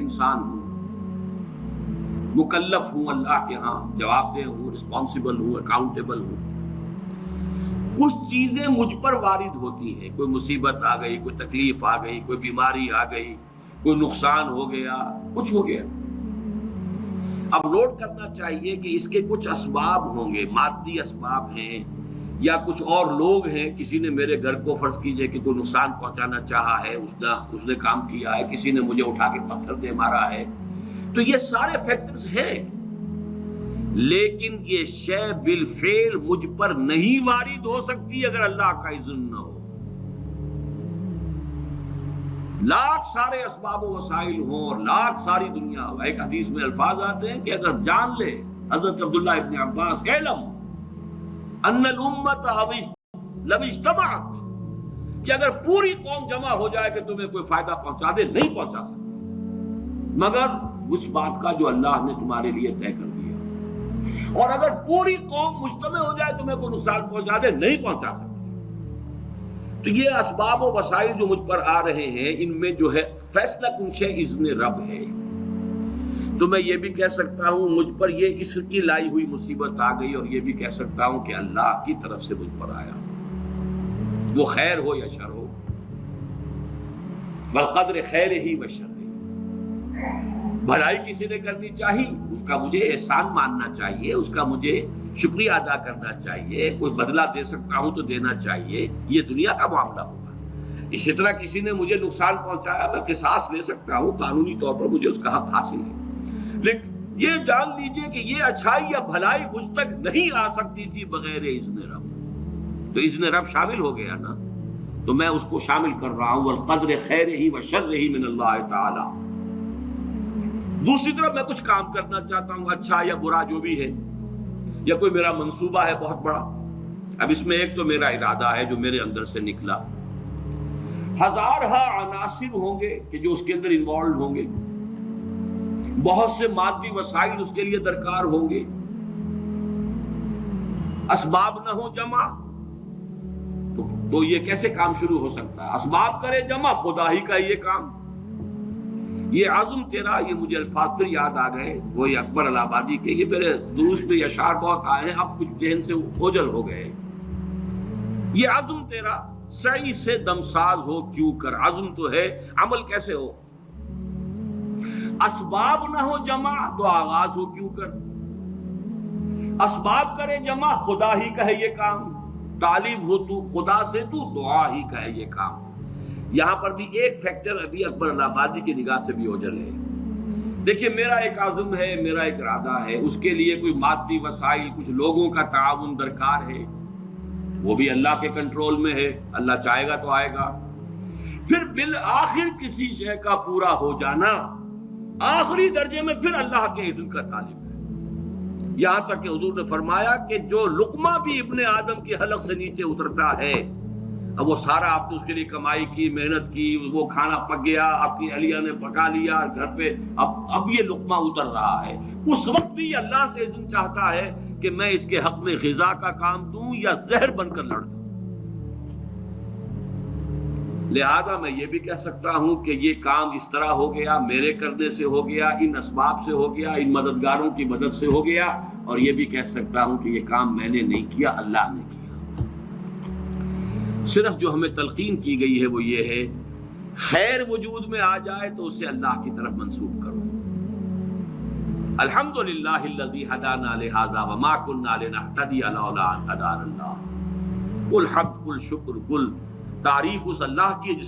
انسان ہوں، مکلف ہوں اللہ کے ہاں، جواب دہ ہوں، رسپانسبل ہوں، اکاؤنٹیبل ہوں، کچھ چیزیں مجھ پر وارد ہوتی ہیں، کوئی مصیبت آ گئی، کوئی تکلیف آ گئی، کوئی بیماری آ گئی، کوئی نقصان ہو گیا، کچھ ہو گیا۔ اب نوٹ کرنا چاہیے کہ اس کے کچھ اسباب ہوں گے، مادی اسباب ہیں یا کچھ اور لوگ ہیں، کسی نے میرے گھر کو فرض کیجئے کہ کوئی نقصان پہنچانا چاہا ہے، اس نے کام کیا ہے، کسی نے مجھے اٹھا کے پتھر دے مارا ہے، تو یہ سارے فیکٹرز ہیں، لیکن یہ شے بالفعل مجھ پر نہیں وارد ہو سکتی اگر اللہ کا اذن نہ ہو۔ لاکھ سارے اسباب و وسائل ہوں اور لاکھ ساری دنیا ہو، ایک حدیث میں الفاظ آتے ہیں کہ اگر جان لے حضرت عبداللہ ابن عباس، علم ان الامت لو اجتمعت، کہ اگر پوری قوم جمع ہو جائے کہ تمہیں کوئی فائدہ پہنچا دے، نہیں پہنچا سکتے مگر اس بات کا جو اللہ نے تمہارے لیے طے کر دیا، اور اگر پوری قوم مجتمع ہو جائے تمہیں کوئی نقصان پہنچا دے، نہیں پہنچا سکتے۔ تو یہ اسباب و وسائل جو مجھ پر آ رہے ہیں، ان میں جو ہے فیصلہ کنشے اذن رب ہے۔ تو میں یہ بھی کہہ سکتا ہوں مجھ پر یہ اس کی لائی ہوئی مصیبت آ گئی، اور یہ بھی کہہ سکتا ہوں کہ اللہ کی طرف سے مجھ پر آیا، وہ خیر ہو یا شر ہو، والقدر خیر ہی و شر ہی۔ بھلائی کسی نے کرنی چاہیے، اس کا مجھے احسان ماننا چاہیے، اس کا مجھے شکریہ ادا کرنا چاہیے، کوئی بدلہ دے سکتا ہوں تو دینا چاہیے، یہ دنیا کا معاملہ ہوگا۔ اسی طرح کسی نے مجھے نقصان پہنچایا، میں قصاص لے سکتا ہوں، قانونی طور پر مجھے اس کا حق حاصل ہے، لیکن یہ جان لیجئے کہ یہ اچھائی یا بھلائی مجھ تک نہیں آ سکتی تھی بغیر اذن رب۔ تو اذن رب شامل ہو گیا نا، تو میں اس کو شامل کر رہا ہوں، والقدر خیر ہی و شر ہی من اللہ تعالی۔ دوسری طرف میں کچھ کام کرنا چاہتا ہوں، اچھا یا برا جو بھی ہے، یا کوئی میرا منصوبہ ہے بہت بڑا، اب اس میں ایک تو میرا ارادہ ہے جو میرے اندر سے نکلا، ہزارہا عناصر ہوں گے کہ جو اس کے اندر انوالوڈ ہوں گے، بہت سے مادی وسائل اس کے لیے درکار ہوں گے، اسباب نہ ہو جمع تو یہ کیسے کام شروع ہو سکتا ہے؟ اسباب کرے جمع، خدا ہی کا یہ کام۔ یہ عزم تیرا، یہ مجھے الفاظ پھر یاد آ گئے، وہ اکبر الہ آبادی کے، یہ میرے دروس میں یہ اشعار بہت آئے ہیں، اب کچھ ذہن سے اوجل ہو گئے۔ یہ عزم تیرا سعی سے دمساز ہو کیوں کر، عزم تو ہے، عمل کیسے ہو؟ اسباب نہ ہو جمع تو آغاز ہو کیوں کر، اسباب کرے جمع، خدا ہی کا ہے یہ کام، طالب ہو تو خدا سے، تو دعا ہی کا ہے یہ کام۔ یہاں پر بھی ایک فیکٹر ابھی اکبر الہ آبادی کی نگاہ سے بھی اوجل ہے۔ دیکھیے میرا ایک عزم ہے، میرا ایک ارادہ ہے، اس کے لیے کوئی مادی وسائل، کچھ لوگوں کا تعاون درکار ہے، وہ بھی اللہ کے کنٹرول میں ہے، اللہ چاہے گا تو آئے گا۔ پھر بالآخر کسی شے کا پورا ہو جانا آخری درجے میں پھر اللہ کے اذن کا طالب ہے۔ یہاں تک کہ حضور نے فرمایا کہ جو لقمہ بھی ابن آدم کے حلق سے نیچے اترتا ہے، اب وہ سارا آپ نے اس کے لیے کمائی کی، محنت کی، وہ کھانا پک گیا، آپ کی اہلیہ نے پکا لیا گھر پہ، اب یہ لقمہ اتر رہا ہے، اس وقت بھی اللہ سے اذن چاہتا ہے کہ میں اس کے حق میں غذا کا کام دوں یا زہر بن کر لڑ دوں۔ لہذا میں یہ بھی کہہ سکتا ہوں کہ یہ کام اس طرح ہو گیا، میرے کرنے سے ہو گیا، ان اسباب سے ہو گیا، ان مددگاروں کی مدد سے ہو گیا، اور یہ بھی کہہ سکتا ہوں کہ یہ کام میں نے نہیں کیا، اللہ نے کیا۔ صرف جو ہمیں تلقین کی گئی ہے وہ یہ ہے، خیر وجود میں آ جائے تو اسے اللہ کی طرف منسوب کرو۔ الحمدللہ الذی ہدانا لہذا وما کنا لنہتدی لولا ان ہدانا اللہ۔ کل حمد، کل شکر، کل تعریف اس اللہ کی ہے جس